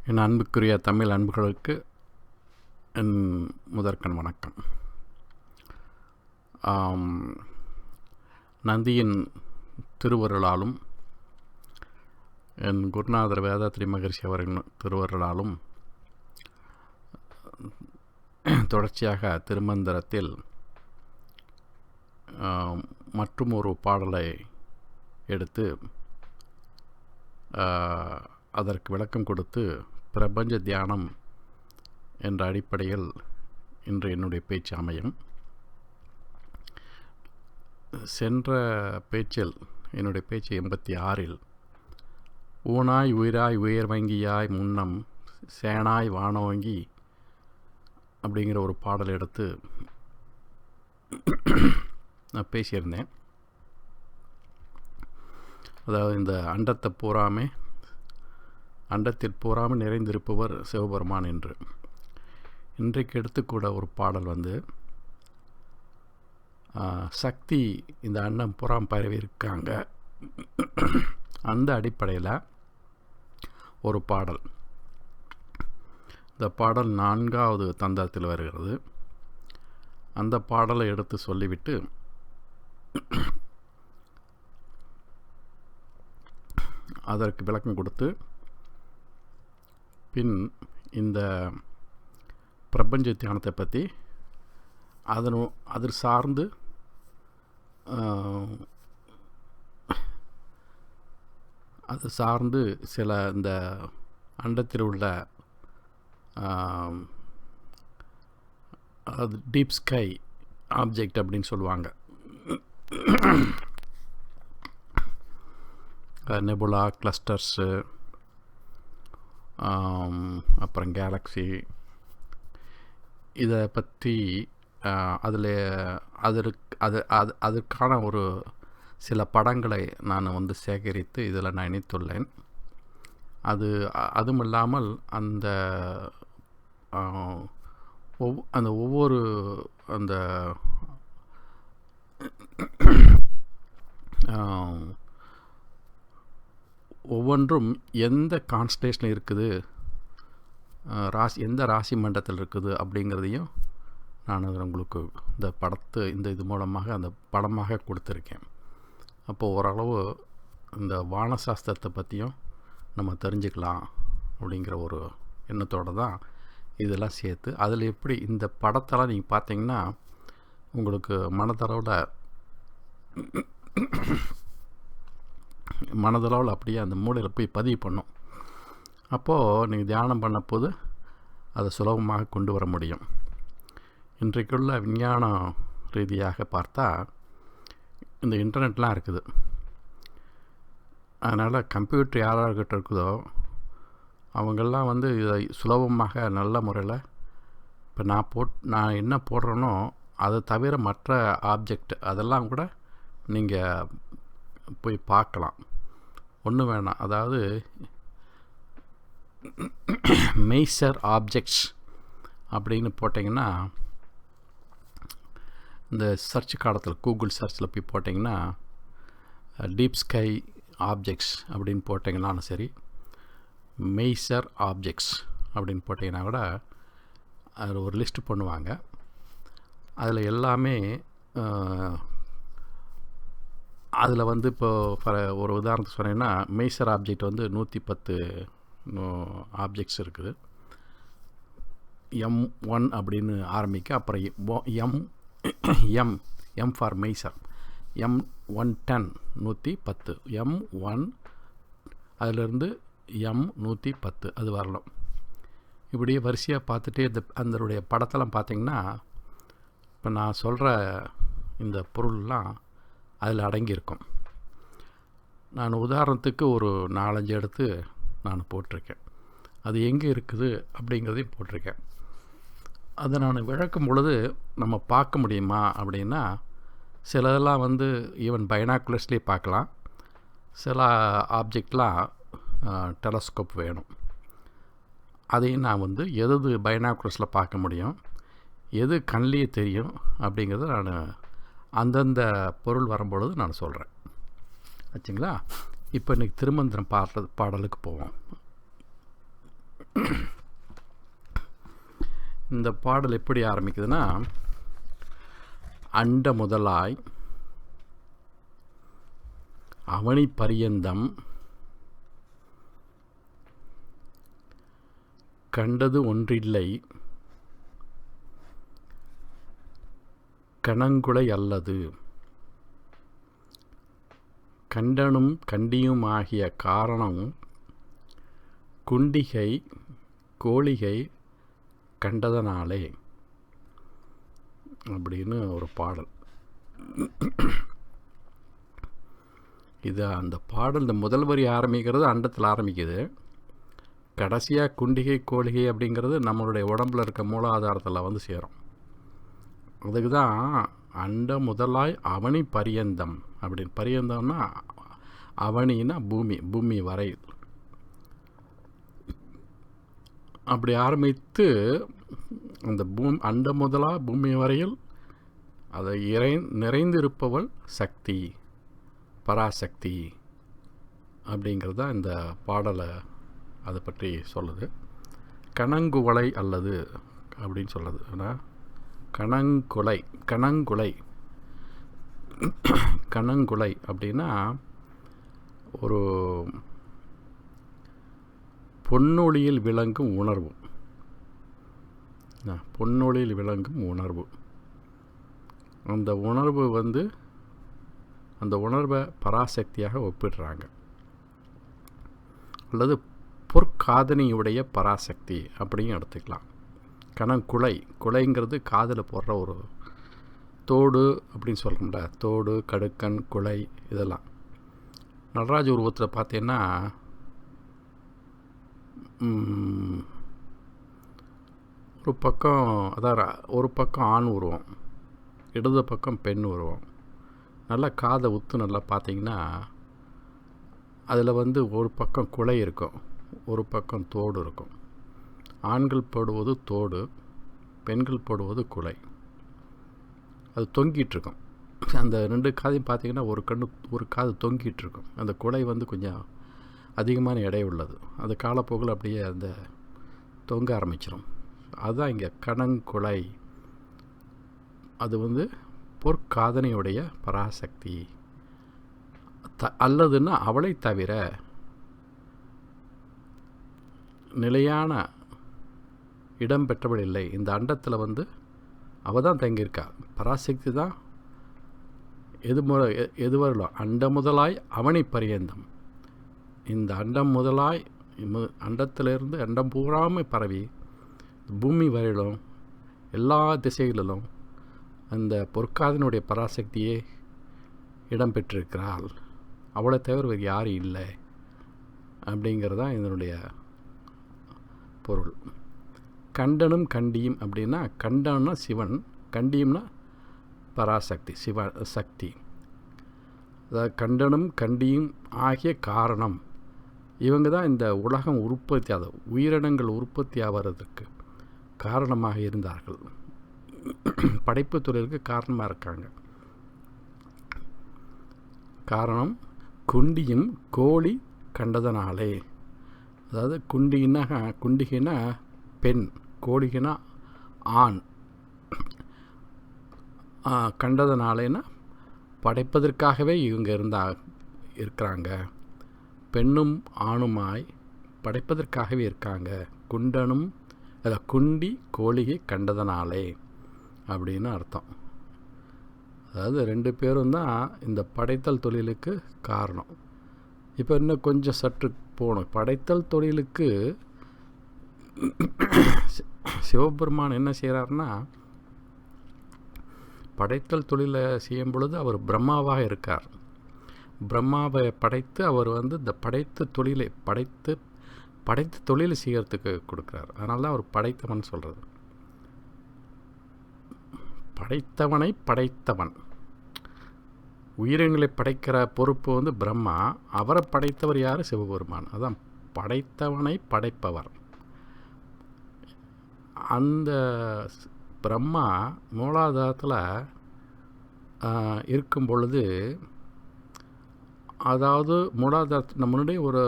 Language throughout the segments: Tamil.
என் அன்புக்குரிய தமிழ் அன்புகளுக்கு என் முதற்கண் வணக்கம். நந்தியின் திருவருளாலும் என் குருநாதர் வேதாத்ரி மகரிஷி அவர்களின் திருவருளாலும் தொடர்ச்சியாக திருமந்திரத்தில் மற்றும் ஒரு பாடலை எடுத்து அதற்கு விளக்கம் கொடுத்து பிரபஞ்ச தியானம் என்ற அடிப்படையில் இன்று என்னுடைய பேச்சு அமையும். சென்ற பேச்சில் என்னுடைய பேச்சு 86இல் ஊனாய் உயிராய் உயர் வங்கியாய் முன்னம் சேனாய் வானவங்கி அப்படிங்கிற ஒரு பாடல் எடுத்து நான் பேசியிருந்தேன். அதாவது இந்த அண்டத்தில் பூராமே நிறைந்திருப்பவர் சிவபெருமான் என்று. இன்றைக்கு எடுத்துக்கூட ஒரு பாடல் சக்தி இந்த அண்டம் புறம் பரவி இருக்காங்க. அந்த அடிப்படையில் ஒரு பாடல், இந்த பாடல் 4வது தந்தத்தில் வருகிறது. அந்த பாடலை எடுத்து சொல்லிவிட்டு அதற்கு விளக்கம் கொடுத்து பின் இந்த பிரபஞ்ச தியானத்தை பற்றி அது சார்ந்து சில இந்த அண்டத்தில் உள்ள அது டீப் ஸ்கை ஆப்ஜெக்ட் அப்படின்னு சொல்லுவாங்க. நெபுலா, கிளஸ்டர்ஸு, அப்புறம் கேலக்ஸி, இதை பற்றி அதற்கான ஒரு சில படங்களை நான் சேகரித்து இதில் நான் இணைத்துள்ளேன். அதுவும் இல்லாமல் அந்த ஒவ்வொரு அந்த ஒவ்வொன்றும் எந்த கான்ஸ்டலேஷனில் இருக்குது, எந்த ராசி மண்டலத்தில் இருக்குது அப்படிங்கிறதையும் நான் உங்களுக்கு இது மூலமாக அந்த படமாக கொடுத்துருக்கேன். அப்போது ஓரளவு இந்த வானசாஸ்திரத்தை பற்றியும் நம்ம தெரிஞ்சுக்கலாம் அப்படிங்கிற ஒரு எண்ணத்தோடு தான் இதெல்லாம் சேர்த்து அதில் எப்படி இந்த படத்தெல்லாம் நீங்கள் பார்த்தீங்கன்னா உங்களுக்கு மனதளவில் அப்படியே அந்த மூளையில் போய் பதிவு பண்ணும். அப்போது நீங்கள் தியானம் பண்ண போது அதை சுலபமாக கொண்டு வர முடியும். இன்றைக்குள்ள விஞ்ஞான ரீதியாக பார்த்தா இந்த இன்டர்நெட்லாம் இருக்குது. அதனால் கம்ப்யூட்டர் யாரார்கிட்ட இருக்குதோ அவங்கெல்லாம் இதை சுலபமாக நல்ல முறையில் இப்போ நான் என்ன போடுறேனோ அதை தவிர மற்ற ஆப்ஜெக்ட் அதெல்லாம் கூட நீங்கள் போய் பார்க்கலாம். ஒன்றும் வேணாம். அதாவது மெய்சர் ஆப்ஜெக்ட்ஸ் அப்படின்னு போட்டிங்கன்னா இந்த சர்ச் காலத்தில் கூகுள் சர்ச்சில் போய் போட்டிங்கன்னா டீப் ஸ்கை ஆப்ஜெக்ட்ஸ் அப்படின்னு போட்டிங்கன்னாலும் சரி, மெய்சர் ஆப்ஜெக்ட்ஸ் அப்படின்னு போட்டிங்கன்னா கூட அதில் ஒரு லிஸ்ட்டு பண்ணுவாங்க. அதில் எல்லாமே அதில் இப்போ ஒரு உதாரணத்துக்கு சொன்னீங்கன்னா மெய்சர் ஆப்ஜெக்ட் 110 ஆப்ஜெக்ட்ஸ் இருக்குது. M1 அப்படின்னு ஆரம்பிக்க, அப்புறம் எம் ஃபார் மெய்சர், M110 110, M1 அதிலிருந்து M110 அது வரலாம். இப்படியே வரிசையாக பார்த்துட்டே அதனுடைய படத்தெல்லாம் பார்த்திங்கன்னா இப்போ நான் சொல்கிற இந்த பொருள்லாம் அதில் அடங்கியிருக்கும். நான் உதாரணத்துக்கு ஒரு 4-5 எடுத்து நான் போட்டிருக்கேன். அது எங்கே இருக்குது அப்படிங்கிறதையும் போட்டிருக்கேன். அதை நான் விளக்கும் பொழுது நம்ம பார்க்க முடியுமா அப்படின்னா சிலதெல்லாம் ஈவன் பைனாக்குலர்ஸ்லேயே பார்க்கலாம். சில ஆப்ஜெக்ட்லாம் டெலஸ்கோப் வேணும். அதையும் நான் எது பைனாக்குலர்ஸில் பார்க்க முடியும், எது கண்லேயே தெரியும் அப்படிங்கிறத நான் அந்தந்த பொருள் வரும்பொழுது நான் சொல்கிறேன். ஆச்சுங்களா? இப்போ இன்றைக்கி திருமந்திரம் பாடலுக்கு போவோம். இந்த பாடல் எப்படி ஆரம்பிக்குதுன்னா, அண்ட முதலாய் அவனி பரியந்தம் கண்டது ஒன்றில்லை கணங்குலை அல்லது கண்டனும் கண்டியுமாகிய காரணம் குண்டிகை கோழிகை கண்டதனாலே அப்படின்னு ஒரு பாடல். இது அந்த பாடல் இந்த முதல் வரி ஆரம்பிக்கிறது அண்டத்தில் ஆரம்பிக்குது. கடைசியாக குண்டிகை கோழிகை அப்படிங்கிறது நம்மளுடைய உடம்பில் இருக்க மூலாதாரத்தில் வந்து சேரும். அதுக்கு தான் அண்ட முதலாய் அவனி பரியந்தம் அப்படின்னு. பரியந்தம்னா அவனின்னா பூமி, பூமி வரை. அப்படி ஆரம்பித்து அந்த அண்ட முதலா பூமி வரையில் அதை நிறைந்திருப்பவள் சக்தி, பராசக்தி அப்படிங்கிறது தான் இந்த பாடலை அதை பற்றி சொல்லுது. கணங்குவளை அல்லது அப்படின்னு சொல்லுது. ஆனால் கணங்குலை அப்படின்னா ஒரு பொன்னொழியில் விளங்கும் உணர்வு. பொன்னொழியில் விளங்கும் உணர்வு. அந்த உணர்வு வந்து அந்த உணர்வை பராசக்தியாக ஒப்பிடுறாங்க. அல்லது பொற்காதனியுடைய பராசக்தி அப்படியும் எடுத்துக்கலாம். குலைங்கிறது காதில் போடுற ஒரு தோடு அப்படின்னு சொல்கிறோம்ல, தோடு, கடுக்கன், குலை இதெல்லாம். நடராஜ உருவத்தில் பார்த்தீங்கன்னா ஒரு பக்கம் ஒரு பக்கம் ஆண் உருவம், இடது பக்கம் பெண் உருவம். நல்லா காதை உத்து நல்லா பார்த்தீங்கன்னா அதில் வந்து ஒரு பக்கம் குலை இருக்கும், ஒரு பக்கம் தோடு இருக்கும். ஆண்கள் போடுவது தோடு, பெண்கள் போடுவது குலை. அது தொங்கிட்டுருக்கும். அந்த ரெண்டு காதையும் பார்த்திங்கன்னா ஒரு காது தொங்கிட்டுருக்கும். அந்த குலை வந்து கொஞ்சம் அதிகமான எடை உள்ளது. அது காலப்போக்கில் அப்படியே அந்த தொங்க ஆரம்பிச்சிடும். அதுதான் இங்கே கணங்குலை. அது வந்து பொற்காதனையுடைய பராசக்தி. அல்லதுன்னா அவளை தவிர நிலையான இடம் பெற்றவள் இல்லை. இந்த அண்டத்தில் வந்து அவள் தான் தங்கியிருக்கா. பராசக்தி தான் எது வரலாம் அண்ட முதலாய் அவனி பரியந்தம். இந்த அண்டம் முதலாய் அண்டத்திலிருந்து அண்டம் பூராமல் பரவி பூமி வரையிலும் எல்லா திசைகளிலும் அந்த பொற்காதனுடைய பராசக்தியே இடம் பெற்றிருக்கிறாள். அவளை தவிர வேறு யாரும் இல்லை அப்படிங்கிறதான் இதனுடைய பொருள். கண்டனும் கண்டியும் அப்படின்னா, கண்டன்னா சிவன், கண்டியும்னா பராசக்தி, சக்தி. அதாவது கண்டனும் கண்டியும் ஆகிய காரணம். இவங்க தான் இந்த உலகம் உற்பத்தி உயிரினங்கள் உற்பத்தி ஆவதற்கு காரணமாக இருந்தார்கள். படைப்பு தொழிலுக்கு காரணமாக இருக்காங்க. குண்டியும் கோழி கண்டதனாலே. அதாவது குண்டிகைனா பெண், கோழிகைனா ஆண். கண்டதனாலேனா படைப்பதற்காகவே இவங்க இருக்கிறாங்க. பெண்ணும் ஆணுமாய் படைப்பதற்காகவே இருக்காங்க. குண்டி கோழிகை கண்டதனாலே அப்படின்னு அர்த்தம். அதாவது ரெண்டு பேரும் தான் இந்த படைத்தல் தொழிலுக்கு காரணம். இப்போ இன்னும் கொஞ்சம் சற்று போகணும். படைத்தல் தொழிலுக்கு சிவபெருமான் என்ன செய்கிறாருன்னா, படைத்தல் தொழிலை செய்யும் பொழுது அவர் பிரம்மாவாக இருக்கார். பிரம்மாவை படைத்து அவர் வந்து இந்த படைத்த தொழிலை செய்கிறதுக்கு கொடுக்குறார். அதனால தான் அவர் படைத்தவன் சொல்கிறது. படைத்தவனை படைத்தவன், உயிரினங்களை படைக்கிற பொறுப்பு வந்து பிரம்மா. அவரை படைத்தவர் யார்? சிவபெருமான். அதான் படைத்தவனை படைப்பவர். அந்த பிரம்மா மூலாதாரத்தில் இருக்கும் பொழுது, அதாவது மூலாதாரத்தில் நான் முன்னாடி ஒரு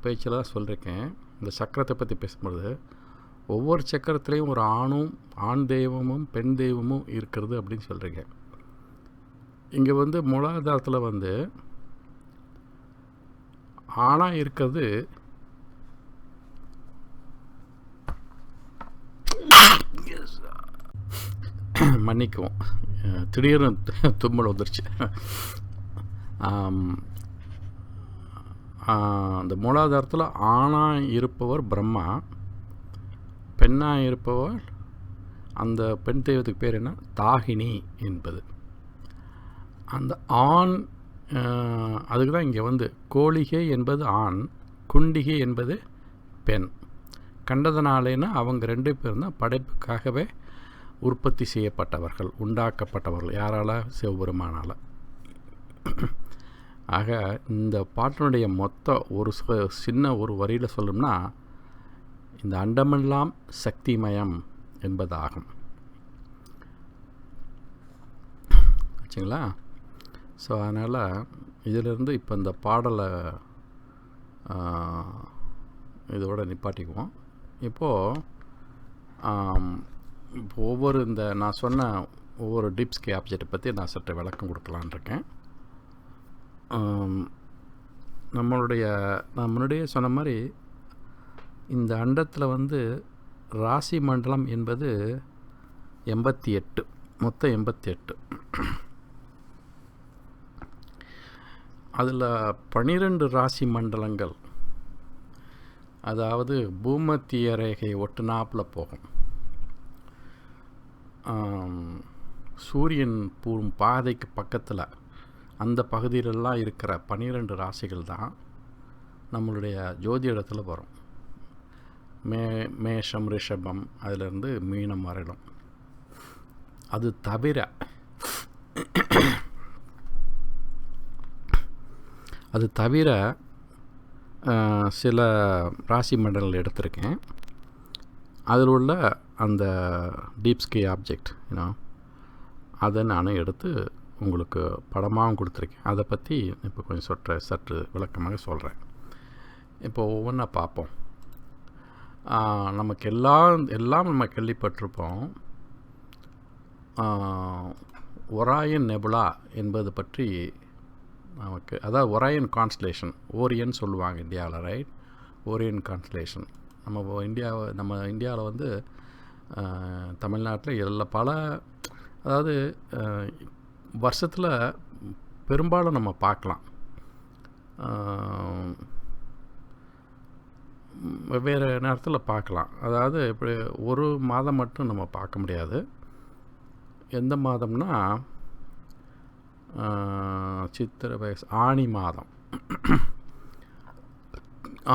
பேச்சில் தான் சொல்லியிருக்கேன். இந்த சக்கரத்தை பற்றி பேசும்பொழுது ஒவ்வொரு சக்கரத்துலேயும் ஒரு ஆண் தெய்வமும் பெண் தெய்வமும் இருக்கிறது அப்படின்னு சொல்கிறீங்க. இங்கே வந்து மூலாதாரத்தில் வந்து ஆணாக இருக்கிறது மன்னிக்குவோம், திடீர்னு தும்மல் வந்துருச்சு. அந்த மூலாதாரத்தில் ஆணாக இருப்பவர் பிரம்மா, பெண்ணாக இருப்பவர் அந்த பெண் தெய்வத்துக்கு பேர் என்ன, தாகினி என்பது. அந்த ஆண் அதுக்கு தான் இங்கே வந்து கோழிகை என்பது ஆண், குண்டிகை என்பது பெண். கண்டதனாலேன்னா அவங்க 2 பேரும் தான் படைப்புக்காகவே உற்பத்தி செய்யப்பட்டவர்கள், உண்டாக்கப்பட்டவர்கள். யாரால்? சிவபெருமானால். ஆக இந்த பாட்டினுடைய மொத்த ஒரு சின்ன ஒரு வரியில் சொல்லணும்னா, இந்த அண்டமெல்லாம் சக்திமயம் என்பதாகும். ஆச்சுங்களா? ஸோ அதனால் இதிலிருந்து இப்போ இந்த பாடலை இதோட நிப்பாட்டிக்குவோம். இப்போது ஒவ்வொரு இந்த நான் சொன்ன ஒவ்வொரு டிப்ஸ்கி ஆப்ஜெக்டை பற்றி நான் சற்று விளக்கம் கொடுக்கலான் இருக்கேன். நான் முன்னாடியே சொன்ன மாதிரி இந்த அண்டத்தில் வந்து ராசி மண்டலம் என்பது 88, மொத்தம் 88. அதில் 12 ராசி மண்டலங்கள், அதாவது பூமத்திய ரேகை ஒட்டுநாப்பில் போகும். சூரியன் போகும் பாதைக்கு பக்கத்தில் அந்த பகுதியிலெல்லாம் இருக்கிற 12 ராசிகள் தான் நம்மளுடைய ஜோதிடத்தில் வரும். மேஷம், ரிஷபம், அதிலிருந்து மீனம் வரையிலும். அது தவிர சில ராசி மண்டலங்கள் எடுத்திருக்கேன். அதில் உள்ள அந்த டீப்ஸ்கி ஆப்ஜெக்ட் அதை நான் எடுத்து உங்களுக்கு படமாகவும் கொடுத்துருக்கேன். அதை பற்றி இப்போ கொஞ்சம் சற்று விளக்கமாக சொல்கிறேன். இப்போ ஒவ்வொன்றா பார்ப்போம். நமக்கு எல்லாம் நம்ம கேள்விப்பட்டிருப்போம். ஒராயன் நெபுலா என்பது பற்றி நமக்கு, அதாவது ஒராயன் கான்ஸ்டலேஷன், ஓரியன் சொல்லுவாங்க இந்தியாவில், ரைட்? ஓரியன் கான்ஸ்டலேஷன் நம்ம இந்தியாவில் வந்து தமிழ்நாட்டில் அதாவது வருஷத்தில் பெரும்பாலும் நம்ம பார்க்கலாம். வெவ்வேறு நேரத்தில் பார்க்கலாம். அதாவது இப்படி ஒரு மாதம் மட்டும் நம்ம பார்க்க முடியாது. எந்த மாதம்னா சித்திரை, ஆனி மாதம்.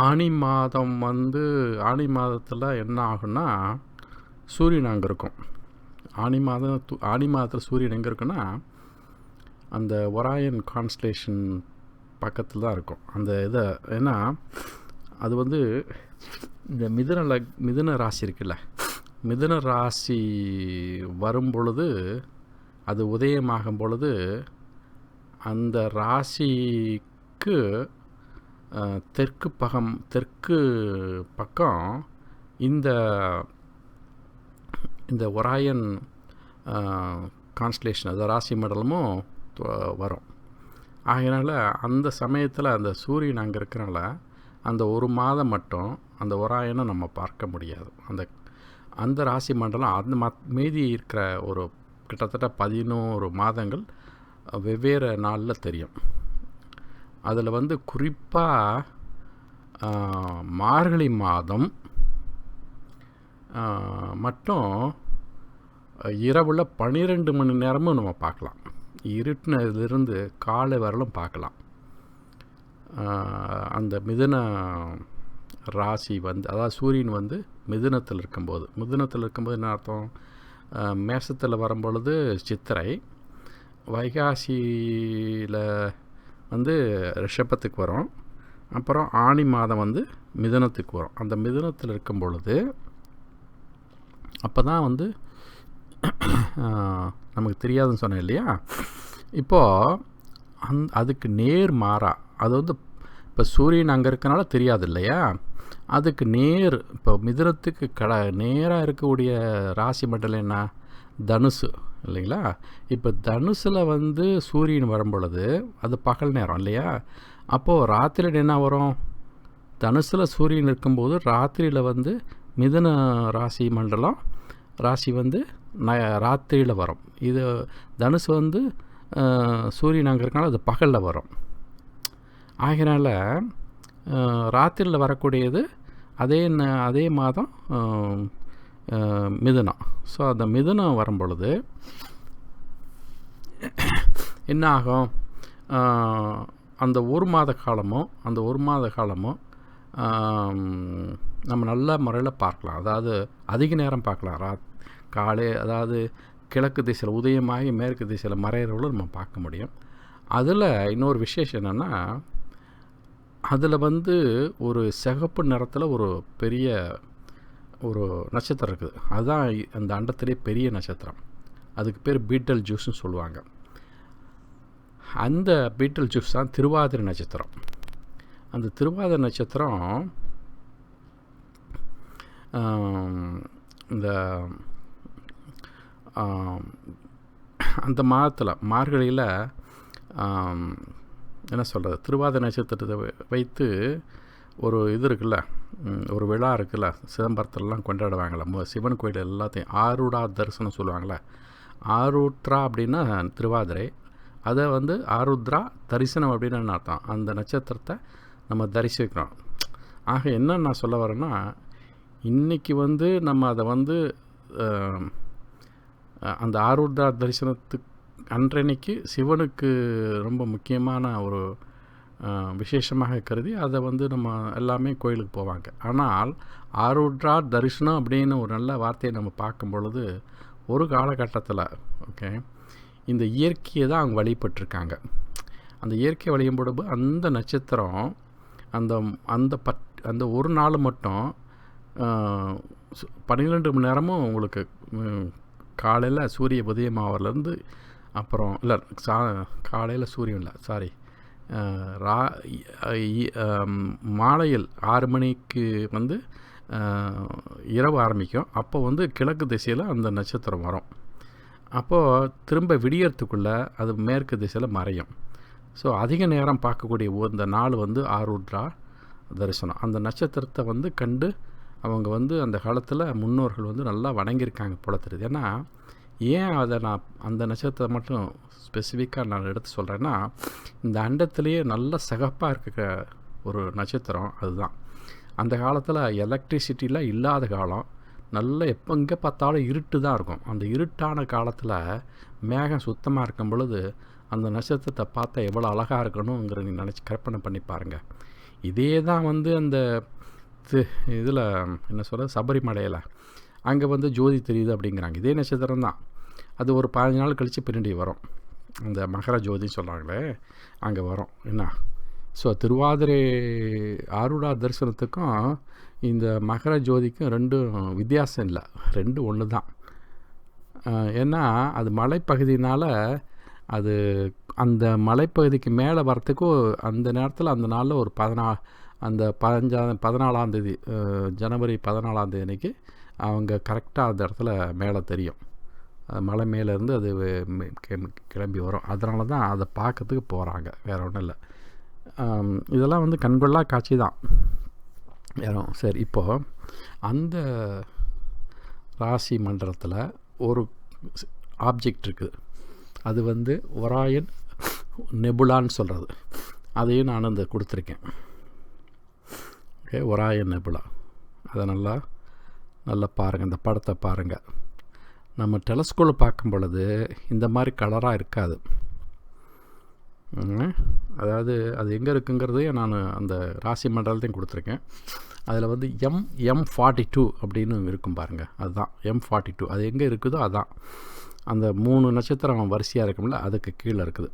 ஆனி மாதத்தில் என்ன ஆகுன்னா, சூரியன் அங்கே இருக்கும். ஆனி மாதத்தில் சூரியன் எங்கே இருக்குன்னா, அந்த ஒராயன் கான்ஸ்டலேஷன் பக்கத்தில் தான் இருக்கும். அந்த இதை ஏன்னா அது வந்து இந்த மிதுன ராசி இருக்குல்ல, மிதுன ராசி வரும் பொழுது, அது உதயமாகும் பொழுது அந்த ராசிக்கு தெற்கு பக்கம் இந்த ஒராயன் கான்ஸ்டலேஷன், அது ராசி மண்டலமும் வரும். ஆகையினால அந்த சமயத்தில் அந்த சூரியன் அங்கே இருக்கிறனால அந்த ஒரு மாதம் மட்டும் அந்த ஒராயனை நம்ம பார்க்க முடியாது. அந்த ராசி மண்டலம் அந்த மீதி இருக்கிற ஒரு கிட்டத்தட்ட 11 மாதங்கள் வெவ்வேறு நாளில் தெரியும். அதில் வந்து குறிப்பாக மார்கழி மாதம் மட்டும் இரவில் 12 மணி நேரமும் நம்ம பார்க்கலாம். இருட்டினதுலேருந்து காலை வரலும் பார்க்கலாம். அந்த மிதுன ராசி வந்து, அதாவது சூரியன் வந்து மிதுனத்தில் இருக்கும்போது என்ன அர்த்தம்? மேசத்தில் வரும்பொழுது சித்திரை, வைகாசியில் வந்து ரிஷபத்துக்கு வரும், அப்புறம் ஆனி மாதம் வந்து மிதுனத்துக்கு வரும். அந்த மிதுனத்தில் இருக்கும் பொழுது அப்போ தான் வந்து நமக்கு தெரியாதுன்னு சொன்னேன் இல்லையா? இப்போது அதுக்கு நேர் மாறா, அது வந்து இப்போ சூரியன் அங்கே இருக்கனால தெரியாது இல்லையா? அதுக்கு நேர் இப்போ மிதுனத்துக்கு நேராக இருக்கக்கூடிய ராசி மண்டலம் என்ன? தனுசு இல்லைங்களா? இப்போ தனுசில் வந்து சூரியன் வரும் பொழுது அது பகல் நேரம் இல்லையா? அப்போது ராத்திரியில் என்ன வரும்? தனுசில் சூரியன் இருக்கும்போது ராத்திரியில் வந்து மிதுன ராசி மண்டலம் ராசி வந்து ராத்திரியில் வரும். இது தனுசு வந்து சூரியன் அங்கே இருக்கனால அது பகலில் வரும். ஆகையினால ராத்திரியில் வரக்கூடியது அதே மாதம் மிதுனம். ஸோ அந்த மிதுனம் வரும் பொழுது என்ன ஆகும்? அந்த ஒரு மாத காலமும் நம்ம நல்ல முறையில் பார்க்கலாம். அதாவது அதிக நேரம் பார்க்கலாம். காலை அதாவது கிழக்கு திசையில் உதயமாகி மேற்கு திசையில் மறையிறவங்களும் நம்ம பார்க்க முடியும். அதில் இன்னொரு விசேஷம் என்னென்னா, அதில் வந்து ஒரு சிகப்பு நிறத்தில் ஒரு பெரிய ஒரு நட்சத்திரம் இருக்குது. அதுதான் அந்த அண்டத்திலே பெரிய நட்சத்திரம். அதுக்கு பேர் பீட்டல் ஜூஸ்ன்னு சொல்லுவாங்க. அந்த பீட்டல் ஜூஸ் தான் திருவாதிரை நட்சத்திரம். அந்த திருவாதிரை நட்சத்திரம் இந்த அந்த மாதத்தில் மார்கழியில் என்ன சொல்கிறது, திருவாதிரை நட்சத்திரத்தை வைத்து ஒரு இது இருக்குல்ல, ஒரு விழா இருக்குல்ல, சிதம்பரத்துலலாம் கொண்டாடுவாங்களே சிவன் கோயில் எல்லாத்தையும் ஆருடா தரிசனம் சொல்லுவாங்களே. ஆருத்ரா அப்படின்னா திருவாதிரை, அதை வந்து ஆருத்ரா தரிசனம் அப்படின்னு அர்த்தம். அந்த நட்சத்திரத்தை நம்ம தரிசிக்கிறோம். ஆக என்ன நான் சொல்ல வரேன்னா, இன்றைக்கி வந்து நம்ம அதை வந்து அந்த ஆருத்ரா தரிசனத்துக்கு அன்றைக்கு சிவனுக்கு ரொம்ப முக்கியமான ஒரு விசேஷமாக கருதி அதை வந்து நம்ம எல்லாமே கோயிலுக்கு போவாங்க. ஆனால் ஆருத்ரா தரிசனம் அப்படின்னு ஒரு நல்ல வார்த்தையை நம்ம பார்க்கும் பொழுது ஒரு காலகட்டத்தில் இந்த இயற்கையை தான் அவங்க வழிபட்டிருக்காங்க. அந்த இயற்கை வழிபடும் அந்த நட்சத்திரம் அந்த ஒரு நாள் மட்டும் 12 மணி நேரமும் உங்களுக்கு காலையில் சூரிய உதயமாவதுலேருந்து அப்புறம் இல்லை காலையில் சூரியன் இல்லை சாரி மாலையில் 6 மணிக்கு வந்து இரவு ஆரம்பிக்கும். அப்போ வந்து கிழக்கு திசையில் அந்த நட்சத்திரம் வரும். அப்போது திரும்ப விடியறதுக்குள்ளே அது மேற்கு திசையில் மறையும். ஸோ அதிக நேரம் பார்க்கக்கூடிய இந்த நாள் வந்து ஆருத்ரா தரிசனம். அந்த நட்சத்திரத்தை வந்து கண்டு அவங்க வந்து அந்த காலத்தில் முன்னோர்கள் வந்து நல்லா வணங்கியிருக்காங்க போல தெரியுது. ஏன்னா ஏன் அதை நான் அந்த நட்சத்திரத்தை மட்டும் ஸ்பெசிஃபிக்காக நான் எடுத்து சொல்கிறேன்னா, இந்த அண்டத்துலேயே நல்ல சிகப்பாக இருக்க ஒரு நட்சத்திரம் அதுதான். அந்த காலத்தில் எலக்ட்ரிசிட்டிலாம் இல்லாத காலம், நல்ல எங்கே பார்த்தாலும் இருட்டு தான் இருக்கும். அந்த இருட்டான காலத்தில் மேகம் சுத்தமாக இருக்கும் பொழுது அந்த நட்சத்திரத்தை பார்த்தா எவ்வளோ அழகாக இருக்கணுங்கிற நீங்கள் நினச்சி கற்பனை பண்ணி பாருங்கள். இதே தான் வந்து அந்த இதில் என்ன சொல்ல சபரிமலையில் அங்கே வந்து ஜோதி தெரியுது அப்படிங்கிறாங்க. இதே நட்சத்திரம் தான். அது ஒரு 15 நாள் கழித்து பின்னாடி வரும். அந்த மகர ஜோதின்னு சொல்கிறாங்களே அங்கே வரும் என்ன. ஸோ திருவாதிரை ஆருடா தரிசனத்துக்கும் இந்த மகர ஜோதிக்கும் ரெண்டும் வித்தியாசம் இல்லை, ரெண்டும் ஒன்று தான். ஏன்னா அது மலைப்பகுதினால் அது அந்த மலைப்பகுதிக்கு மேலே வரத்துக்கும் அந்த நேரத்தில் அந்த நாளில் ஒரு 14ஆம் தேதி ஜனவரி 14ஆம் தேதி அன்றைக்கி அவங்க கரெக்டாக அந்த இடத்துல மேலே தெரியும். மலை மேலேருந்து அது கிளம்பி வரும். அதனால தான் அதை பார்க்கறதுக்கு போகிறாங்க, வேறு ஒன்றும் இல்லை. இதெல்லாம் வந்து கண்கொள்ளா காட்சி தான். சரி, இப்போது அந்த ராசி மண்டலத்தில் ஒரு ஆப்ஜெக்ட் இருக்குது. அது வந்து ஒராயன் நெபுலான்னு சொல்கிறது. அதையும் நான் இந்த கொடுத்துருக்கேன். ஒராயன் நெபுலா. அதை நல்லா பாருங்கள், இந்த படத்தை பாருங்கள். நம்ம டெலஸ்கோப்பில் பார்க்கும் பொழுது இந்த மாதிரி கலராக இருக்காது. அதாவது அது எங்கே இருக்குங்கிறதையும் நான் அந்த ராசி மண்டலத்தையும் கொடுத்துருக்கேன். அதில் வந்து M42 அப்படின்னு இருக்கும் பாருங்கள், அதுதான் M42. அது எங்கே இருக்குதோ அதான் அந்த 3 நட்சத்திரம் வரிசையாக இருக்கும்ல, அதுக்கு கீழே இருக்குது.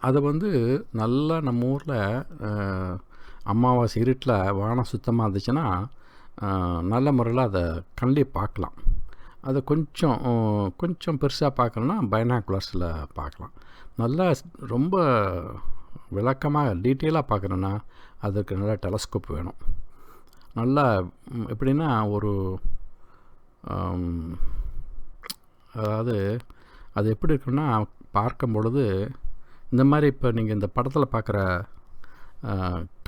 அதை வந்து நல்லா நம்ம ஊரில் அமாவாசை இருட்டில் வானம் சுத்தமாக இருந்துச்சுன்னா நல்ல முறையில் அதை கண்ணிலே பார்க்கலாம். அதை கொஞ்சம் பெருசாக பார்க்கணுன்னா பைனாகுலர்ஸில் பார்க்கலாம். நல்லா ரொம்ப விளக்கமாக டீட்டெயிலாக பார்க்கணுன்னா அதுக்கு நல்ல டெலஸ்கோப் வேணும். நல்லா எப்படின்னா ஒரு அதாவது அது எப்படி இருக்குன்னா பார்க்கும் பொழுது இந்த மாதிரி இப்போ நீங்கள் இந்த படத்தில் பார்க்குற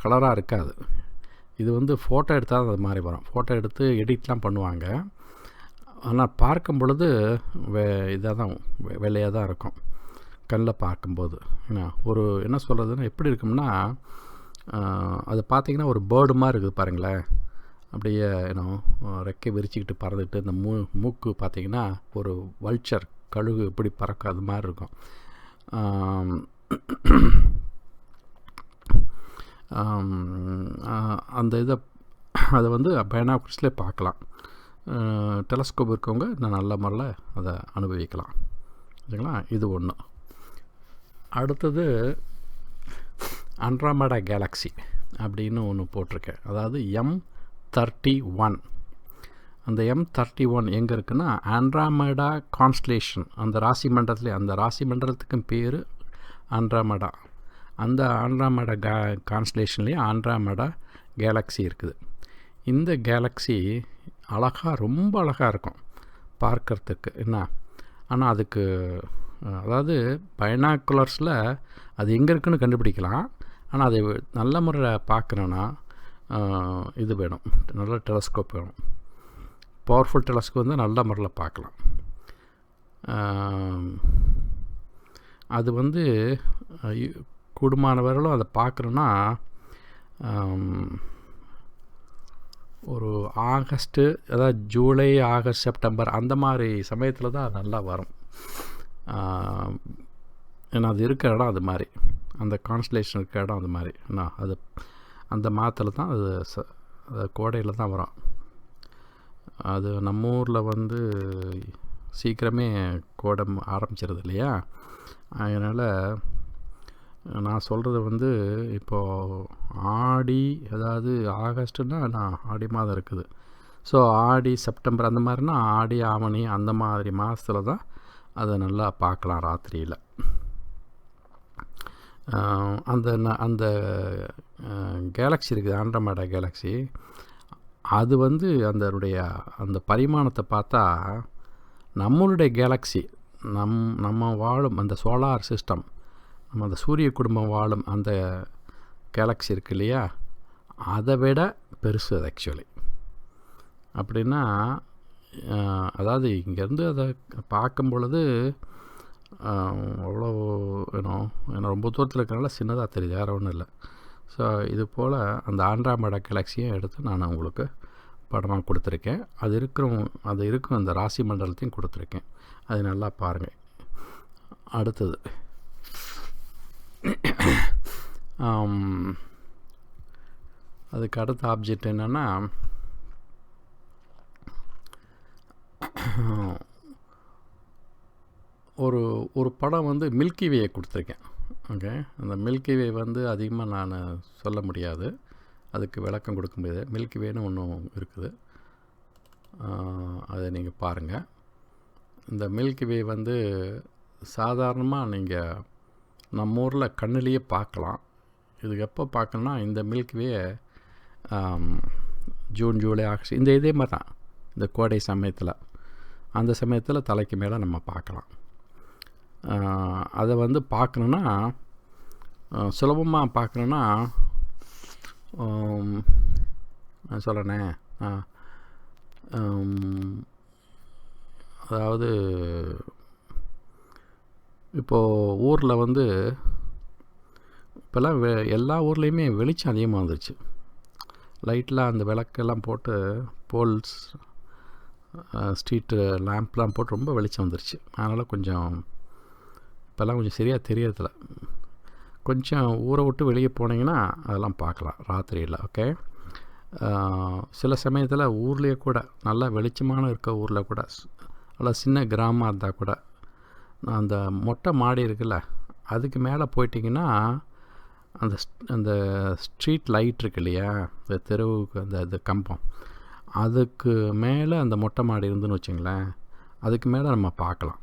கலராக இருக்காது. இது வந்து ஃபோட்டோ எடுத்தால் அது மாதிரி வரும். ஃபோட்டோ எடுத்து எடிட்லாம் பண்ணுவாங்க. ஆனால் பார்க்கும் பொழுது இதாக தான் வெள்ளையாக தான் இருக்கும் கண்ணில் பார்க்கும்போது. ஒரு என்ன சொல்கிறதுன்னா எப்படி இருக்கும்னா அது பார்த்திங்கன்னா ஒரு பேர்டு மாதிரி இருக்குது பாருங்களேன். அப்படியே ரெக்கை விரிச்சிக்கிட்டு பறந்துக்கிட்டு இந்த மூக்கு பார்த்திங்கன்னா ஒரு வல்ச்சர் கழுகு எப்படி பறக்கும் அது மாதிரி இருக்கும். அந்த அதை வந்து பைனாகுலர்ஸ்லேயே பார்க்கலாம். டெலஸ்கோப் இருக்கவங்க இன்னும் நல்ல முறையில் அதை அனுபவிக்கலாம். சரிங்களா? இது ஒன்று. அடுத்தது ஆண்ட்ரோமேடா கேலக்ஸி அப்படின்னு ஒன்று போட்டிருக்கேன். அதாவது M31. அந்த M31 எங்கே இருக்குன்னா ஆண்ட்ரோமேடா கான்ஸ்டலேஷன், அந்த ராசி மண்டலத்துலேயே, அந்த ராசி மண்டலத்துக்கும் பேர் ஆண்ட்ரோமேடா. அந்த ஆண்ட்ரோமேடா கான்ஸ்டலேஷன்லேயே ஆண்ட்ரோமேடா கேலக்ஸி இருக்குது. இந்த கேலக்ஸி ரொம்ப அழகாக இருக்கும் பார்க்கறதுக்கு. என்ன ஆனால் அதுக்கு அதாவது பைனாக்குலர்ஸில் அது எங்கே இருக்குன்னு கண்டுபிடிக்கலாம். ஆனால் அதை நல்ல முறையில் பார்க்கணுன்னா இது வேணும், நல்ல டெலஸ்கோப் வேணும். பவர்ஃபுல் டெலஸ்கோப் வந்து நல்ல முறையில் பார்க்கலாம். அது வந்து கூடுமானவர்களும் அதை பார்க்கணுன்னா ஒரு ஆகஸ்ட்டு, அதாவது ஜூலை, ஆகஸ்ட், செப்டம்பர் அந்த மாதிரி சமயத்தில் தான் நல்லா வரும். ஏன்னா அது இருக்கிற இடம் அது மாதிரி, அந்த கான்ஸ்டலேஷன் இருக்கிற இடம் அது மாதிரி. ஏன்னா அது அந்த மாதத்தில் தான் அது கோடையில் தான் வரும். அது நம்ம ஊரில் வந்து சீக்கிரமே கோடை ஆரம்பிச்சிருது இல்லையா? அதனால் நான் சொல்கிறது வந்து இப்போது ஆடி, அதாவது ஆகஸ்ட்டுன்னா நான் ஆடி மாதம் இருக்குது. ஸோ ஆடி, செப்டம்பர் அந்த மாதிரினா ஆடி, ஆவணி அந்த மாதிரி மாதத்தில் தான் அதை நல்லா பார்க்கலாம் ராத்திரியில். அந்த கேலக்ஸி இருக்குது, ஆண்ட்ரோமேடா கேலக்ஸி. அது வந்து அந்த பரிமாணத்தை பார்த்தா நம்மளுடைய கேலக்ஸி, நம்ம வாழும் அந்த சோலார் சிஸ்டம், நம்ம அந்த சூரிய குடும்பம் வாழும் அந்த கேலக்ஸி இருக்கு இல்லையா, அதை விட பெருசு அது ஆக்சுவலி. அப்படின்னா அதாவது இங்கேருந்து அதை பார்க்கும் பொழுது அவ்வளோ ஏன்னா ரொம்ப தூரத்தில் இருக்கிறனால சின்னதாக தெரியுது, வேறு ஒன்றும் இல்லை. ஸோ இது போல் அந்த ஆண்ட்ரோமேடா கேலக்ஸியை எடுத்து நான் உங்களுக்கு படமாக கொடுத்துருக்கேன். அது இருக்கும் அந்த ராசி மண்டலத்தையும் கொடுத்துருக்கேன். அது நல்லா பாருங்கள். அடுத்தது அதுக்கு அடுத்த ஆப்ஜெக்ட் என்னென்னா ஒரு படம் வந்து மில்கி வேயை கொடுத்துருக்கேன். ஓகே, அந்த மில்கி வே வந்து அதிகமாக நான் சொல்ல முடியாது, அதுக்கு விளக்கம் கொடுக்க முடியாது. மில்கி வேன்னு ஒன்றும் இருக்குது, அதை நீங்கள் பாருங்கள். இந்த மில்கி வே வந்து சாதாரணமாக நீங்கள் நம்ம ஊரில் கண்ணிலேயே பார்க்கலாம். இதுக்கு எப்போ பார்க்கணுன்னா இந்த மில்கி வே ஜூன், ஜூலை, ஆகஸ்ட் இதே மாதிரி தான், இந்த கோடை சமயத்தில், அந்த சமயத்தில் தலைக்கு மேலே நம்ம பார்க்கலாம். அதை வந்து பார்க்கணுன்னா சுலபமாக பார்க்கணுன்னா நான் சொல்கிறேனே, அதாவது இப்போது ஊரில் வந்து இப்போல்லாம் எல்லா ஊர்லேயுமே வெளிச்சம் அதிகமாக வந்துருச்சு. லைட்லாம் அந்த விளக்கெல்லாம் போட்டு போல்ஸ், ஸ்ட்ரீட்டு லேம்ப்லாம் போட்டு ரொம்ப வெளிச்சம் வந்துருச்சு. அதனால் கொஞ்சம் இப்போல்லாம் கொஞ்சம் சரியாக தெரியறதில்ல. கொஞ்சம் ஊரை விட்டு வெளியே போனீங்கன்னா அதெல்லாம் பார்க்கலாம் ராத்திரியில். ஓகே, சில சமயத்தில் ஊர்லேயே கூட நல்லா வெளிச்சமான இருக்க ஊரில் கூட, நல்லா சின்ன கிராமமாக இருந்தால் கூட, அந்த மொட்டை மாடி இருக்குல்ல, அதுக்கு மேலே போயிட்டிங்கன்னா அந்த ஸ்ட்ரீட் லைட் இருக்கு இல்லையா, இந்த தெருவுக்கு அந்த கம்பம், அதுக்கு மேலே அந்த மொட்டை மாடி இருந்துன்னு வச்சுங்களேன், அதுக்கு மேலே நம்ம பார்க்கலாம்.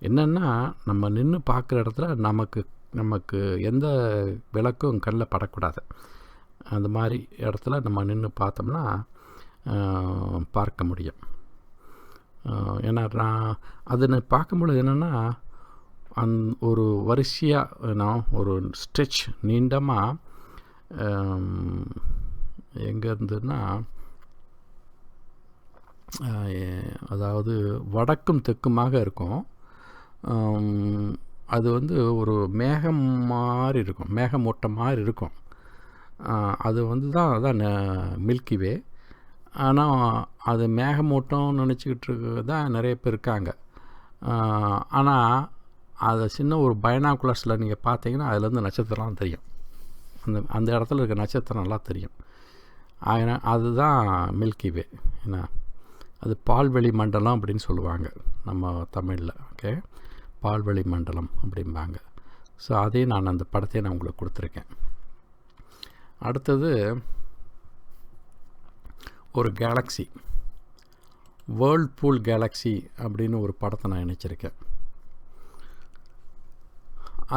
என்னென்னா நம்ம நின்று பார்க்குற இடத்துல நமக்கு எந்த விளக்கும் கண்ணில் படக்கூடாது. அந்த மாதிரி இடத்துல நம்ம நின்று பார்த்தோம்னா பார்க்க முடியும். ஏன்னா நான் பார்க்கும்பொழுது என்னென்னா ஒரு வரிசையாக ஒரு ஸ்ட்ரெச் நீண்டமாக எங்கே இருந்துன்னா அதாவது வடக்கும் தெற்குமாக இருக்கும். அது ஒரு மேகம் மாதிரி இருக்கும், மேகமூட்டம் மாதிரி இருக்கும். அது அதான் மில்கி வே. ஆனால் அது மேகமூட்டம் நினச்சிக்கிட்டு தான் நிறைய பேர் இருக்காங்க. ஆனால் அதை சின்ன ஒரு பைனாகுலர்ஸில் நீங்கள் பார்த்தீங்கன்னா அதுலேருந்து நட்சத்திரம்லாம் தெரியும். அந்த இடத்துல இருக்க நட்சத்திரம் நல்லா தெரியும். அதுதான் மில்கி வே. ஏன்னா அது பால்வெளி மண்டலம் அப்படின்னு சொல்லுவாங்க நம்ம தமிழில். ஓகே, பால்வெளி மண்டலம் அப்படிம்பாங்க. ஸோ அதையும் நான் அந்த படத்தையும் நான் உங்களுக்கு கொடுத்துருக்கேன். அடுத்தது ஒரு கேலக்ஸி, வேர்ல்பூல் கேலக்ஸி அப்படின்னு ஒரு படத்தை நான் நினச்சிருக்கேன்.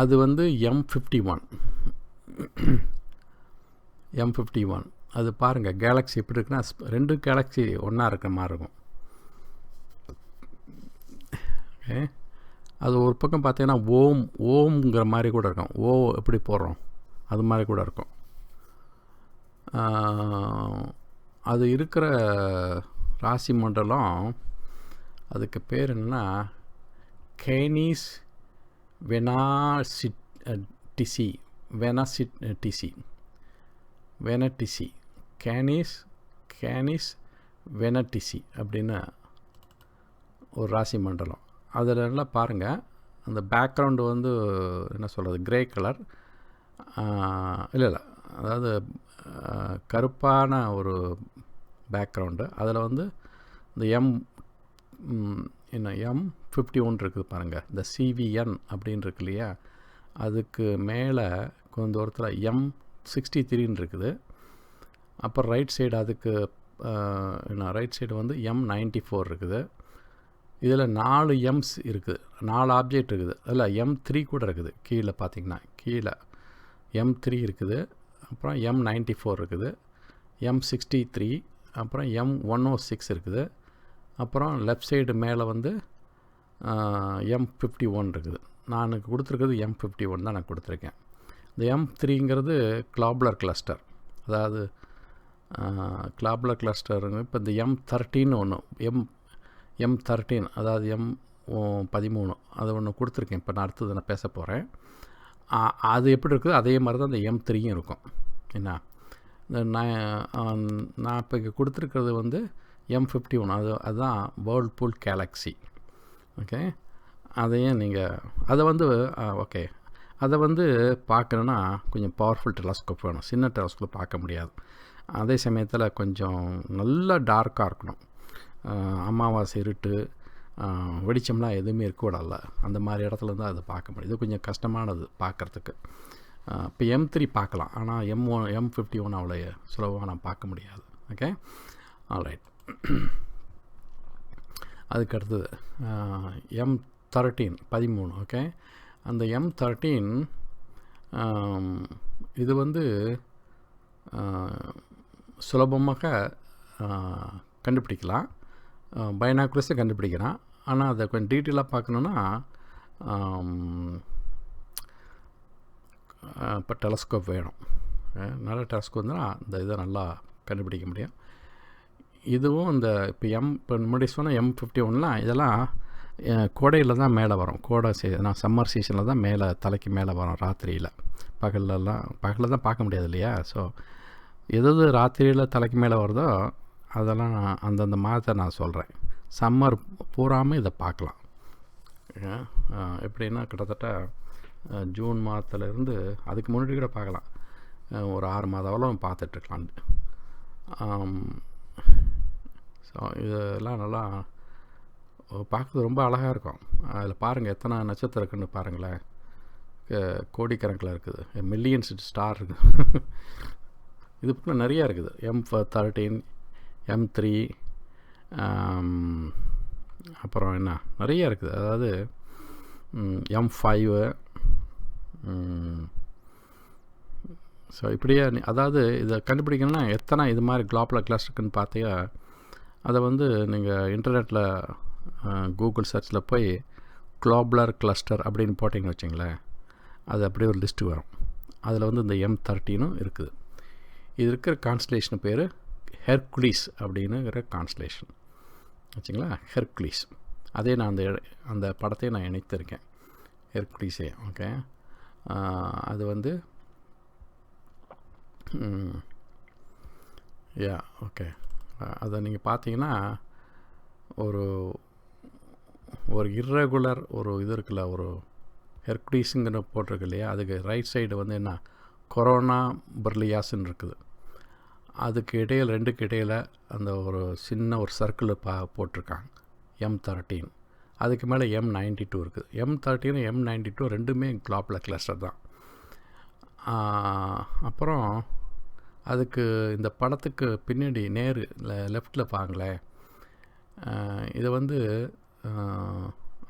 அது M51 M51. அது பாருங்கள் கேலக்ஸி எப்படி இருக்குன்னா 2 கேலக்ஸி ஒன்றா இருக்கிற மாதிரி இருக்கும். ஓகே, அது ஒரு பக்கம் பார்த்தீங்கன்னா ஓம்ங்கிற மாதிரி கூட இருக்கும். எப்படி போடுறோம் அது மாதிரி கூட இருக்கும். அது இருக்கிற ராசி மண்டலம், அதுக்கு பேர் என்னன்னா கேனிஸ் வெனாசிட்டிசி கேனிஸ் வெனட்டிசி அப்படின்னு ஒரு ராசி மண்டலம். அதில் நல்லா பாருங்கள், அந்த பேக்ரவுண்டு என்ன சொல்கிறது, கிரே கலர். இல்லை அதாவது கருப்பான ஒரு பேக்ரவுண்டு. அதில் இந்த M51 இருக்குது பாருங்கள், இந்த CVN அப்படின்னு இருக்கு இல்லையா, அதுக்கு மேலே கொஞ்சம் தூரத்தில் M63 இருக்குது. அப்புறம் ரைட் சைடு அதுக்கு ரைட் சைடு M94 இருக்குது. இதில் 4 எம்ஸ் இருக்குது, 4 ஆப்ஜெக்ட் இருக்குது. அதில் M3 கூட இருக்குது. கீழே பார்த்திங்கன்னா கீழே M3 இருக்குது, அப்புறம் M94 இருக்குது, M63, அப்புறம் M106 இருக்குது. அப்புறம் லெஃப்ட் சைடு மேலே M51 இருக்குது. நான் கொடுத்துருக்கிறது M51 தான் நான் கொடுத்துருக்கேன். இந்த M3ங்கிறது கிளாபுலர் கிளஸ்டர். அதாவது கிளாபுலர் கிளஸ்டருங்க. இப்போ இந்த M13 ஒன்று M13 அதாவது M13 அது ஒன்று கொடுத்துருக்கேன். இப்போ நான் அடுத்தது நான் பேச போகிறேன். அது எப்படி இருக்குது அதே மாதிரி தான் இந்த M3யும் இருக்கும். என்ன நான் இப்போ இங்கே கொடுத்துருக்கிறது M51. அதுதான் வேர்ல்பூல் கேலக்ஸி. ஓகே, அதையும் நீங்கள் அதை ஓகே, அதை பார்க்கணுன்னா கொஞ்சம் பவர்ஃபுல் டெலஸ்கோப் வேணும். சின்ன டெலஸ்கோப் பார்க்க முடியாது. அதே சமயத்தில் கொஞ்சம் நல்லா டார்க்காக இருக்கணும். அமாவாசை இருட்டு வெளிச்சம்லாம் எதுவுமே இருக்கக்கூடாதுல்ல, அந்த மாதிரி இடத்துல தான் அதை பார்க்க முடியும். இது கொஞ்சம் கஷ்டமானது பார்க்குறதுக்கு. இப்போ M3 பார்க்கலாம், ஆனால் M51 அவ்வளோ சுலபமாக நான் பார்க்க முடியாது. Okay, alright. அதுக்கு அடுத்தது M13. ஓகே, அந்த M13 இது சுலபமாக கண்டுபிடிக்கலாம், பைனாகுலர்ஸை கண்டுபிடிக்கலாம். ஆனால் அதை கொஞ்சம் டீட்டெயிலாக பார்க்கணுன்னா இப்போ டெலஸ்கோப் வேணும். நல்ல டெலஸ்கோப் தான் இந்த இதை நல்லா கண்டுபிடிக்க முடியும். இதுவும் இப்போ முன்னாடி சொன்ன M51லாம் இதெல்லாம் கோடையில் தான் மேலே வரும். கோடை சம்மர் சீசனில் தான் மேலே தலைக்கு மேலே வரும். ராத்திரியில் பகலில் தான் பார்க்க முடியாது இல்லையா. ஸோ எது ராத்திரியில் தலைக்கு மேலே வருதோ அதெல்லாம் அந்தந்த மாதத்தை நான் சொல்கிறேன். சம்மர் பூராமல் இதை பார்க்கலாம். எப்படின்னா கிட்டத்தட்ட ஜூன் மாதத்துலேருந்து அதுக்கு முன்னாடி கூட பார்க்கலாம். ஒரு 6 மாதம் பார்த்துட்ருக்கலாம். ஸோ இதெல்லாம் நல்லா பார்க்குறது ரொம்ப அழகாக இருக்கும். அதில் பாருங்கள் எத்தனை நட்சத்திரம் இருக்குன்னு பாருங்களேன். கோடிக்கணக்கில் இருக்குது, மில்லியன்ஸ் ஸ்டார் இருக்குது. இது பக்கம் நிறையா இருக்குது. M13, M3, அப்புறம் என்ன நிறையா இருக்குது. அதாவது M5, ஸோ இப்படியே அதாவது இதை கண்டுபிடிக்கணும்னா எத்தனை இது மாதிரி குளோபுலர் கிளஸ்டருக்குன்னு பார்த்தியா அதை வந்து நீங்கள் இன்டர்நெட்டில் கூகுள் சர்ச்சில் போய் குளோபுலர் கிளஸ்டர் அப்படின்னு போட்டிங்கன்னு வச்சிங்களேன், அது அப்படியே ஒரு லிஸ்ட்டு வரும். அதில் வந்து இந்த M13 இருக்குது. இது இருக்கிற கான்ஸ்டலேஷன் பேர் ஹெர்குலிஸ் அப்படின்னுங்கிற கான்ஸ்டலேஷன் வச்சிங்களா, ஹெர்குலிஸ். அதே நான் அந்த படத்தையும் நான் இணைத்திருக்கேன், ஹெர்குலிஸே. ஓகே, அது வந்து யா ஓகே, அதை நீங்கள் பார்த்தீங்கன்னா ஒரு இர்ரெகுலர் ஒரு இது இருக்குல்ல, ஒரு ஹெர்குலிஸுங்கிற போட்டிருக்கு இல்லையா, அதுக்கு ரைட் சைடு வந்து என்ன கொரோனா பர்லியாஸ்ன்னு இருக்குது. அதுக்கு இடையில் ரெண்டுக்கு இடையில் அந்த ஒரு சின்ன ஒரு சர்க்கிள் போட்டிருக்காங்க M13. அதுக்கு மேலே M92 இருக்குது. M13 M92 ரெண்டுமே குளோபுலர் கிளஸ்டர் தான். அப்புறம் அதுக்கு இந்த படத்துக்கு பின்னாடி லெஃப்டில் பாருங்களேன், இதை வந்து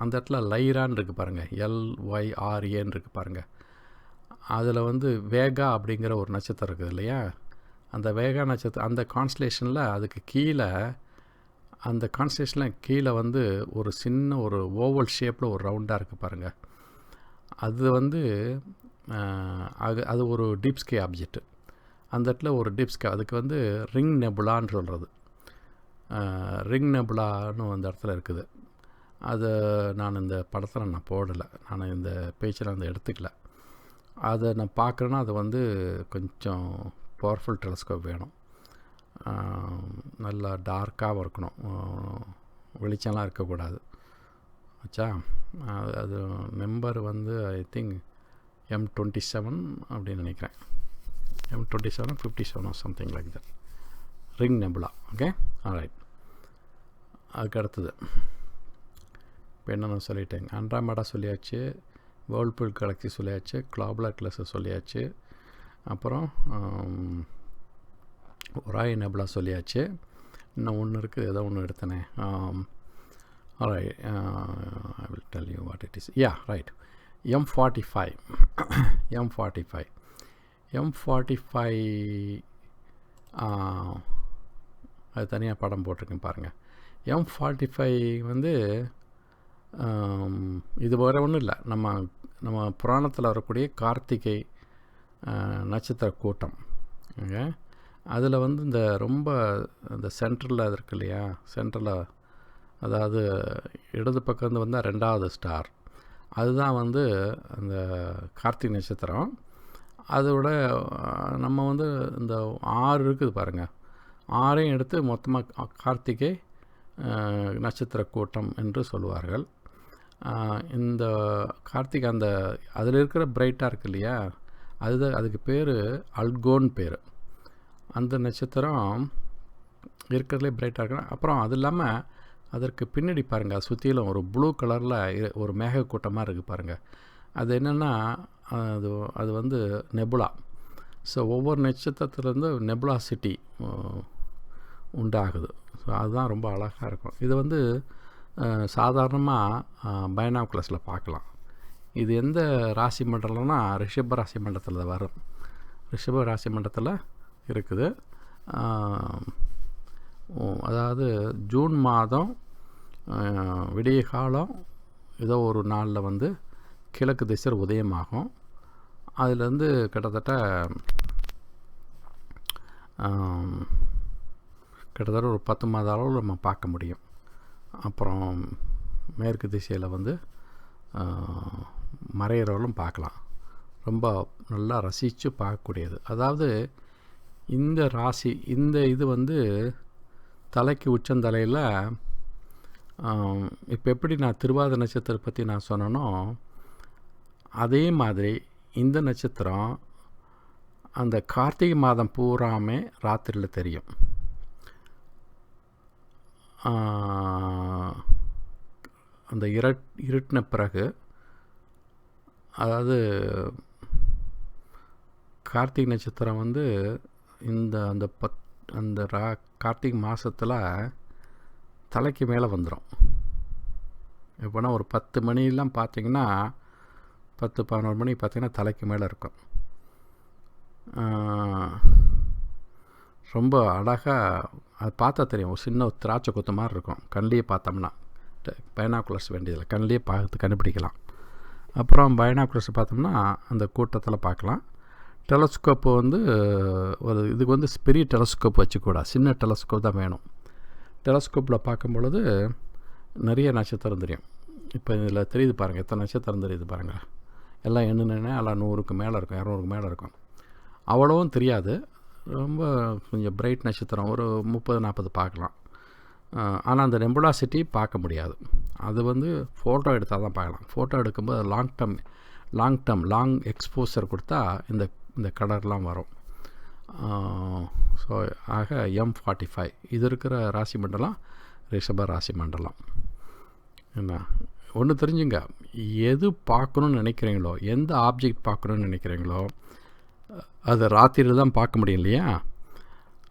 அந்த இடத்துல லைரான் இருக்குது பாருங்கள், LYRAன்னு இருக்குது பாருங்கள். அதில் வந்து வேகா அப்படிங்கிற ஒரு நட்சத்திரம் இருக்குது இல்லையா, அந்த வேகா நட்சத்திரம் அந்த கான்ஸ்டலேஷனில் அதுக்கு கீழே, அந்த கான்ஸ்டலேஷனில் கீழே வந்து ஒரு சின்ன ஒரு ஓவல் ஷேப்பில் ஒரு ரவுண்டாக இருக்குது பாருங்கள். அது வந்து அது ஒரு டீப் ஸ்கை ஆப்ஜெக்ட். அந்த இடத்துல ஒரு டீப் ஸ்கை, அதுக்கு வந்து ரிங் நெபுலான்னு சொல்கிறது. ரிங் நெபுலான்னு அந்த இடத்துல இருக்குது. அது நான் இந்த படத்தில் நான் போடலை, நான் இந்த பேச்சில் வந்து எடுத்துக்கல. அதை நான் பார்க்குறேன்னா அது வந்து கொஞ்சம் பவர்ஃபுல் டெலஸ்கோப் வேணும், நல்லா டார்க்காகவும் இருக்கணும், வெளிச்சம்லாம் இருக்கக்கூடாது. ஆச்சா, அது நம்பர் வந்து ஐ திங்க் M27 அப்படின்னு நினைக்கிறேன், M27 57 something like that, ring nebula. Okay, alright. அதுக்கு அடுத்தது இப்போ என்னென்ன சொல்லிட்டேங்க, ஆண்ட்ரோமேடா சொல்லியாச்சு, வேர்ல்பூல் கேலக்ஸி சொல்லியாச்சு, குளோபுலர் கிளஸ்டர் சொல்லியாச்சு, அப்புறம் ஒராய் நெபுலா சொல்லியாச்சு. இன்னும் ஒன்று இருக்குது, ஏதோ ஒன்று எடுத்தனே. Alright, I will tell you what it is. Yeah right, M45. அது தனியாக படம் போட்டிருக்கேன் பாருங்கள். M45 வந்து இது வேறு ஒன்றும் இல்லை, நம்ம புராணத்தில் வரக்கூடிய கார்த்திகை நட்சத்திர கூட்டம். ஓகே, அதில் வந்து இந்த ரொம்ப இந்த சென்ட்ரலில் அது இருக்கு இல்லையா, சென்ட்ரலில் அதாவது இடது பக்கம் வந்தால் 2வது ஸ்டார், அதுதான் வந்து அந்த கார்த்திகை நட்சத்திரம். அதோட நம்ம வந்து இந்த 6 இருக்குது பாருங்கள், 6ஐயும் எடுத்து மொத்தமாக கார்த்திகை நட்சத்திர கூட்டம் என்று சொல்லுவார்கள். இந்த கார்த்திகை அந்த அதில் இருக்கிற பிரைட்டாக இருக்கு இல்லையா, அதுக்கு பேர் அல்கோன் பேர். அந்த நட்சத்திரம் இருக்கிறதுலே பிரைட்டாக இருக்கு. அப்புறம் அது இல்லாமல் அதற்கு பின்னாடி பாருங்கள், சுற்றிலும் ஒரு ப்ளூ கலரில் ஒரு மேகக்கூட்டமாக இருக்குது பாருங்கள். அது என்னென்னா அது வந்து நெபுலா. ஸோ ஒவ்வொரு நட்சத்திரத்துலேருந்து நெபுலாசிட்டி உண்டாகுது. ஸோ அதுதான் ரொம்ப அழகாக இருக்கும். இது வந்து சாதாரணமாக பைனாகுலர்ஸில் பார்க்கலாம். இது எந்த ராசி மண்டலம்னா ரிஷப ராசி மண்டலத்தில் வரும். ரிஷப ராசி மண்டலத்தில் இருக்குது. அதாவது ஜூன் மாதம் விடிய காலம் ஏதோ ஒரு நாளில் வந்து கிழக்கு திசை உதயமாகும். அதுலேருந்து கிட்டத்தட்ட ஒரு 10 மாத அளவில் நம்ம பார்க்க முடியும். அப்புறம் மேற்கு திசையில் வந்து மறையிறவர்களும் பார்க்கலாம். ரொம்ப நல்லா ரசித்து பார்க்கக்கூடியது. அதாவது இந்த ராசி, இந்த இது வந்து தலைக்கு உச்சந்தலையில் இப்போ எப்படி நான் திருவாதிரை நட்சத்திரத்தை பற்றி நான் சொன்னேனோ அதே மாதிரி இந்த நட்சத்திரம் அந்த கார்த்திகை மாதம் பூராமே ராத்திரியில் தெரியும். அந்த இருட்டின பிறகு, அதாவது கார்த்திகை நட்சத்திரம் வந்து அந்த கார்த்திகை மாதத்தில் தலைக்கு மேலே வந்துடும். எப்போனா ஒரு 10 மணிலாம் பார்த்திங்கன்னா 10-11 மணி பார்த்திங்கன்னா தலைக்கு மேலே இருக்கும். ரொம்ப அழகாக அது பார்த்தா தெரியும். ஒரு சின்ன திராட்சை கொத்து மாதிரி இருக்கும். கண்லேயே பார்த்தோம்னா பைனாக்குலர்ஸ் வேண்டியதில்லை, கண்லேயே பார்த்து கண்டுபிடிக்கலாம். அப்புறம் பைனாக்குலர்ஸ் பார்த்தோம்னா அந்த கூட்டத்தில் பார்க்கலாம். டெலஸ்கோப்பு வந்து ஒரு இதுக்கு வந்து பெரிய டெலஸ்கோப் வச்சுக்கூடாது, சின்ன டெலஸ்கோப் தான் வேணும். டெலஸ்கோப்பில் பார்க்கும் பொழுது நிறைய நட்சத்திரம் தெரியும். இப்போ இதில் தெரியுது பாருங்கள், எத்தனை நட்சத்திரம் தெரியுது பாருங்கள். எல்லாம் என்னென்ன எல்லாம் 100க்கு மேலே இருக்கும், 200க்கு மேலே இருக்கும். அவ்வளவும் தெரியாது, ரொம்ப கொஞ்சம் பிரைட் நட்சத்திரம் ஒரு 30-40 பார்க்கலாம். ஆனால் அந்த நெபுலாசிட்டி பார்க்க முடியாது. அது வந்து ஃபோட்டோ எடுத்தால் தான் பார்க்கலாம். ஃபோட்டோ எடுக்கும்போது லாங் எக்ஸ்போசர் கொடுத்தா இந்த கலர்லாம் வரும். ஸோ ஆக M45 இது இருக்கிற ராசி மண்டலம் ரிஷப ராசி மண்டலம். என்ன ஒன்று தெரிஞ்சுங்க, எது பார்க்கணுன்னு நினைக்கிறீங்களோ, எந்த ஆப்ஜெக்ட் பார்க்கணுன்னு நினைக்கிறீங்களோ அதை ராத்திரியில் தான் பார்க்க முடியும் இல்லையா?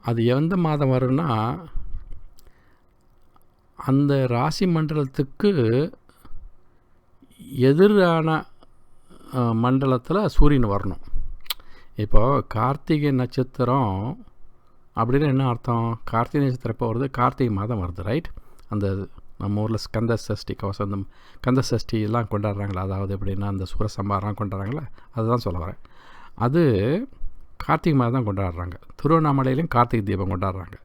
அது எந்த மாதம் வரும்னா அந்த ராசி மண்டலத்துக்கு எதிரான மண்டலத்தில் சூரியன் வரணும். இப்போது கார்த்திகை நட்சத்திரம் அப்படின்னு என்ன அர்த்தம்? கார்த்திகை நட்சத்திரம் எப்போ வருது? கார்த்திகை மாதம் வருது, ரைட்? அந்த நம்ம ஊரில் கந்த சஷ்டி கவசம், கந்த சஷ்டிலாம் கொண்டாடுறாங்களா, அதாவது எப்படின்னா அந்த சூரசம்பாரம் கொண்டாடுறாங்களே, அதுதான் சொல்ல வரேன். அது கார்த்திகை மாதம் தான் கொண்டாடுறாங்க. திருவண்ணாமலையிலையும் கார்த்திகை தீபம் கொண்டாடுறாங்க.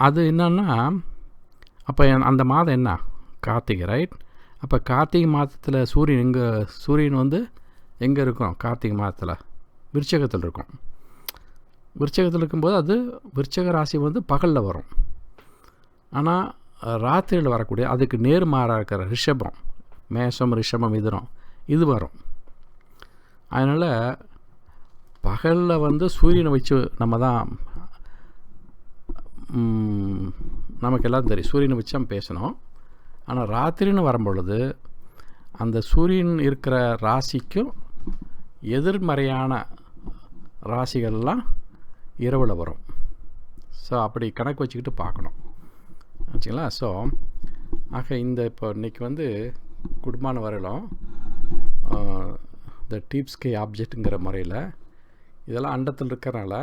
அது என்னன்னா, அப்போ அந்த மாதம் என்ன? கார்த்திகை, ரைட்? அப்போ கார்த்திகை மாதத்தில் சூரியன் வந்து எங்கே இருக்கும்? கார்த்திகை மாதத்தில் விருச்சகத்தில் இருக்கும். விருச்சகத்தில் இருக்கும்போது அது விருச்சக ராசி வந்து பகலில் வரும். ஆனால் ராத்திரியில் வரக்கூடிய அதுக்கு நேர்மாறாக இருக்கிற ரிஷபம், மேஷம், ரிஷபம், மிதுனம் இது வரும். அதனால் பகலில் வந்து சூரியனை வச்சு நம்ம தான் நமக்கு எல்லாம் தெரியும், சூரியனை வச்சு நம்ம பேசணும். ஆனால் ராத்திரின்னு வரும்பொழுது அந்த சூரியன் இருக்கிற ராசிக்கும் எதிர்மறையான ராசிகள்லாம் இரவில் வரும். ஸோ அப்படி கணக்கு வச்சுக்கிட்டு பார்க்கணும், ஆச்சுங்களா? ஸோ ஆக இப்போ இன்றைக்கி வந்து குடும்பமான வரையிலும் இந்த டீப் ஸ்கை ஆப்ஜெக்ட்டுங்கிற முறையில் இதெல்லாம் அண்டத்தில் இருக்கிறனால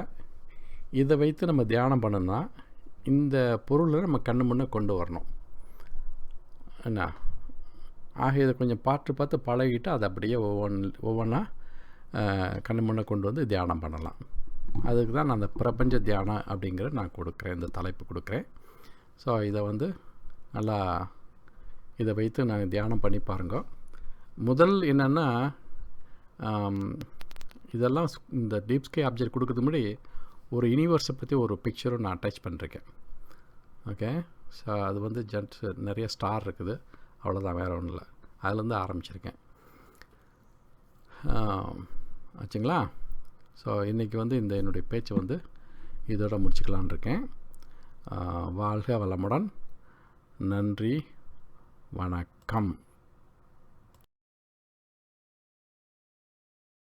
இதை வைத்து நம்ம தியானம் பண்ணணும்னா இந்த பொருளை நம்ம கண்ணு முன்னே கொண்டு வரணும். என்ன ஆக இதை கொஞ்சம் பார்த்து பழகிட்டு அதை அப்படியே ஒவ்வொன்றா கண்ணு முன்னே கொண்டு வந்து தியானம் பண்ணலாம். அதுக்கு தான் நான் அந்த பிரபஞ்ச தியானம் அப்படிங்கிறத நான் கொடுக்குறேன், இந்த தலைப்பு கொடுக்குறேன். ஸோ இதை வந்து நல்லா இதை வைத்து நாங்கள் தியானம் பண்ணி பாருங்க. முதல் என்னென்னா, இதெல்லாம் இந்த டீப் ஸ்கை ஆப்ஜெக்ட் கொடுக்கறதுக்கு முன்னாடி ஒரு யூனிவர்ஸை பற்றி ஒரு பிக்சரும் நான் அட்டாச் பண்ணிருக்கேன். ஓகே, ஸோ அது வந்து நிறைய ஸ்டார் இருக்குது, அவ்வளோதான், வேறு ஒன்றும் இல்லை. அதுலேருந்து ஆரம்பிச்சிருக்கேன், ஆச்சுங்களா? ஸோ இன்றைக்கி வந்து என்னுடைய பேச்சை வந்து இதோட முடிச்சுக்கலான் இருக்கேன். வாழ்க வளமுடன். நன்றி, வணக்கம்.